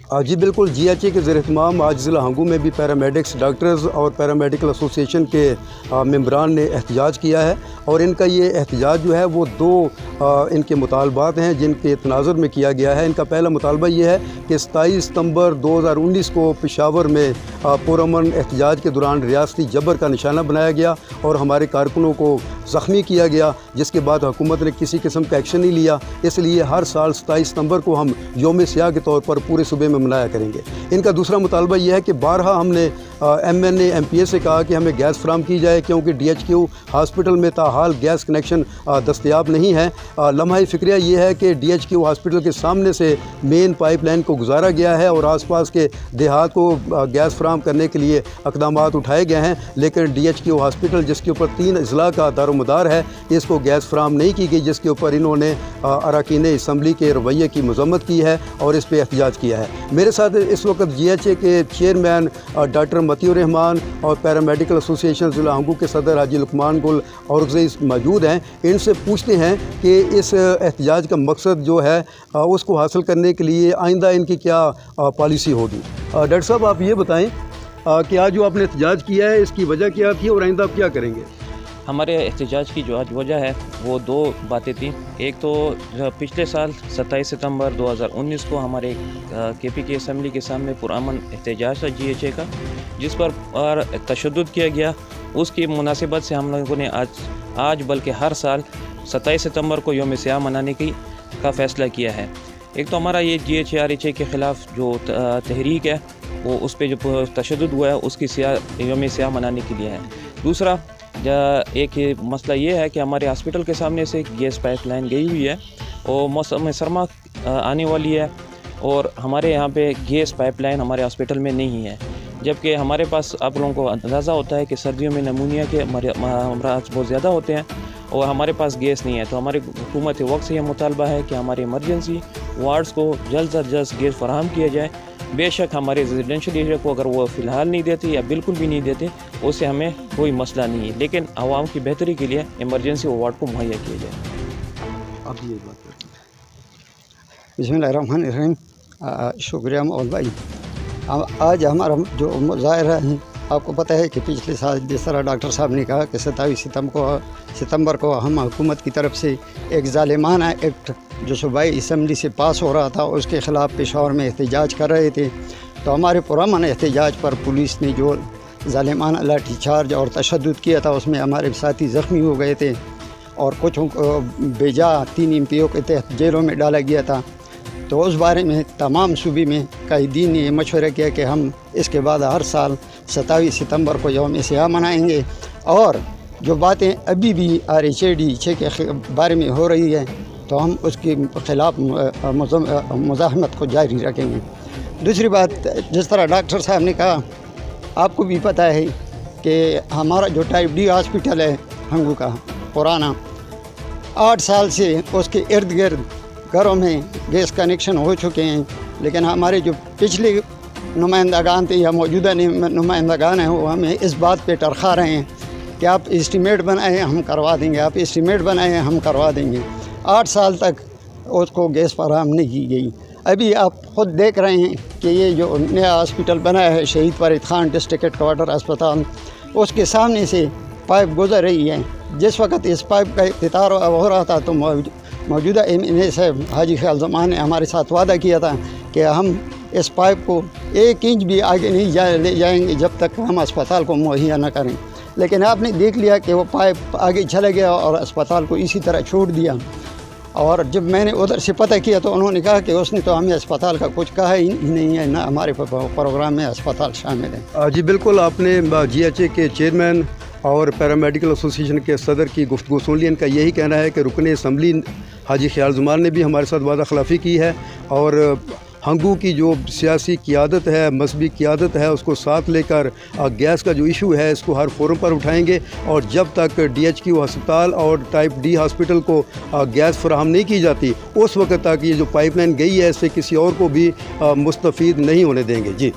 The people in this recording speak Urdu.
جی بالکل، GHA کے زیر اہتمام آج ضلع ہنگو میں بھی پیرامیڈکس ڈاکٹرز اور پیرامیڈیکل ایسوسیشن کے ممبران نے احتجاج کیا ہے، اور ان کا یہ احتجاج جو ہے وہ دو ان کے مطالبات ہیں جن کے تناظر میں کیا گیا ہے۔ ان کا پہلا مطالبہ یہ ہے کہ 27 ستمبر 2019 کو پشاور میں پرامن احتجاج کے دوران ریاستی جبر کا نشانہ بنایا گیا اور ہمارے کارکنوں کو زخمی کیا گیا، جس کے بعد حکومت نے کسی قسم کا ایکشن نہیں لیا۔ اس لیے ہر سال 27 ستمبر کو ہم یوم سیاہ کے طور پر پورے صوبے میں منایا کریں گے۔ ان کا دوسرا مطالبہ یہ ہے کہ بارہا ہم نے MNA MPA سے کہا کہ ہمیں گیس فراہم کی جائے، کیونکہ DHQ ہاسپٹل میں تاحال گیس کنیکشن دستیاب نہیں ہے۔ لمحہ فکریہ یہ ہے کہ DHQ ہاسپٹل کے سامنے سے مین پائپ لائن کو گزارا گیا ہے اور آس پاس کے دیہات کو گیس فراہم کرنے کے لیے اقدامات اٹھائے گئے ہیں، لیکن DHQ ہاسپٹل جس کے اوپر 3 اضلاع کا دار و مدار ہے، اس کو گیس فراہم نہیں کی گئی، جس کے اوپر انہوں نے اراکین اسمبلی کے رویے کی مذمت کی ہے اور اس پہ احتجاج کیا ہے۔ میرے ساتھ اس وقت GHA کے چیئرمین ڈاکٹر متی الرحمان اور پیرامیڈیکل ایسوسیشن ضلع ہنگو کے صدر حاجی لقمان گل اورگزئی موجود ہیں۔ ان سے پوچھتے ہیں کہ اس احتجاج کا مقصد جو ہے اس کو حاصل کرنے کے لیے آئندہ ان کی کیا پالیسی ہوگی۔ ڈاکٹر صاحب آپ یہ بتائیں کہ آج جو آپ نے احتجاج کیا ہے اس کی وجہ کیا تھی اور آئندہ آپ کیا کریں گے؟ ہمارے احتجاج کی جو آج وجہ ہے وہ 2 باتیں تھیں۔ ایک تو پچھلے سال 27 ستمبر 2019 کو ہمارے KP اسمبلی کے سامنے پرامن احتجاج تھا GHA کا، جس پر تشدد کیا گیا۔ اس کی مناسبت سے ہم لوگوں نے آج بلکہ ہر سال 27 ستمبر کو یوم سیاہ منانے کا فیصلہ کیا ہے۔ ایک تو ہمارا یہ GHA RHA کے خلاف جو تحریک ہے وہ اس پہ جو تشدد ہوا ہے اس کی یوم سیاہ منانے کے لیے ہے۔ دوسرا ایک مسئلہ یہ ہے کہ ہمارے ہاسپٹل کے سامنے سے گیس پائپ لائن گئی ہوئی ہے اور موسم سرما آنے والی ہے، اور ہمارے یہاں پہ گیس پائپ لائن ہمارے ہاسپٹل میں نہیں ہے، جبکہ ہمارے پاس آپ لوگوں کو اندازہ ہوتا ہے کہ سردیوں میں نمونیا کے امراض بہت زیادہ ہوتے ہیں اور ہمارے پاس گیس نہیں ہے۔ تو ہماری حکومت وقت سے یہ مطالبہ ہے کہ ہمارے ایمرجنسی وارڈز کو جلد از جلد گیس فراہم کیا جائے۔ بے شک ہمارے ریزیڈینشیل ایریا کو اگر وہ فی الحال نہیں دیتے یا بالکل بھی نہیں دیتے اس سے ہمیں کوئی مسئلہ نہیں ہے، لیکن عوام کی بہتری کے لیے ایمرجنسی وارڈ کو مہیا کیا جائے۔ آپ یہ بات کریں۔ بسم اللہ الرحمن الرحیم۔ شکریہ مول بھائی۔ آج ہمارا جو مظاہرہ ہے، آپ کو پتہ ہے کہ پچھلے سال جس طرح ڈاکٹر صاحب نے کہا کہ 27 ستمبر کو ہم حکومت کی طرف سے ایک ظالمانہ ایکٹ جو صوبائی اسمبلی سے پاس ہو رہا تھا اس کے خلاف پشاور میں احتجاج کر رہے تھے، تو ہمارے پرامن احتجاج پر پولیس نے جو ظالمانہ لاٹھی چارج اور تشدد کیا تھا اس میں ہمارے ساتھی زخمی ہو گئے تھے اور کچھ بیجا 3 MPO کے تحت جیلوں میں ڈالا گیا تھا۔ تو اس بارے میں تمام صوبے میں قائدین نے یہ مشورہ کیا کہ ہم اس کے بعد ہر سال 27 ستمبر کو یوم سیاہ منائیں گے، اور جو باتیں ابھی بھی RHA DHA کے بارے میں ہو رہی ہے تو ہم اس کے خلاف مزاحمت کو جاری رکھیں گے۔ دوسری بات، جس طرح ڈاکٹر صاحب نے کہا، آپ کو بھی پتہ ہے کہ ہمارا جو ٹائپ D ہاسپٹل ہے ہنگو کا پرانا، 8 سال سے اس کے ارد گرد گھروں میں گیس کنیکشن ہو چکے ہیں، لیکن ہمارے جو پچھلے نمائندگان تھے یا موجودہ نمائندگان ہیں وہ ہمیں اس بات پہ ٹرخا رہے ہیں کہ آپ اسٹیمیٹ بنائیں ہم کروا دیں گے، آپ اسٹیمیٹ بنائیں ہم کروا دیں گے۔ 8 سال تک اس کو گیس فراہم نہیں کی گئی۔ ابھی آپ خود دیکھ رہے ہیں کہ یہ جو نیا ہاسپٹل بنا ہے شہید Farid Khan district headquarter اسپتال، اس کے سامنے سے پائپ گزر رہی ہے۔ جس وقت اس پائپ کا افتتاح ہو رہا تھا تو موجودہ MNA صاحب حاجی خیال زمان نے ہمارے ساتھ وعدہ کیا تھا کہ ہم اس پائپ کو 1 انچ بھی آگے نہیں لے جائیں گے جب تک ہم اسپتال کو مہیا نہ کریں، لیکن آپ نے دیکھ لیا کہ وہ پائپ آگے چلا گیا اور اسپتال کو اسی طرح چھوڑ دیا۔ اور جب میں نے ادھر سے پتہ کیا تو انہوں نے کہا کہ اس نے تو ہمیں اسپتال کا کچھ کہا ہی نہیں ہے، نہ ہمارے پروگرام میں اسپتال شامل ہے۔ جی بالکل، آپ نے GHA کے چیئرمین اور پیرامیڈیکل ایسوسیشن کے صدر کی گفتگو سن لی۔ ان کا یہی کہنا ہے کہ رکن اسمبلی حاجی خیال زمان نے بھی ہمارے ساتھ وعدہ خلافی کی ہے، اور ہنگو کی جو سیاسی قیادت ہے، مذہبی قیادت ہے، اس کو ساتھ لے کر گیس کا جو ایشو ہے اس کو ہر فورم پر اٹھائیں گے، اور جب تک DHQ ہسپتال اور ٹائپ D ہاسپٹل کو گیس فراہم نہیں کی جاتی اس وقت تک یہ جو پائپ لائن گئی ہے اس سے کسی اور کو بھی مستفید نہیں ہونے دیں گے۔ جی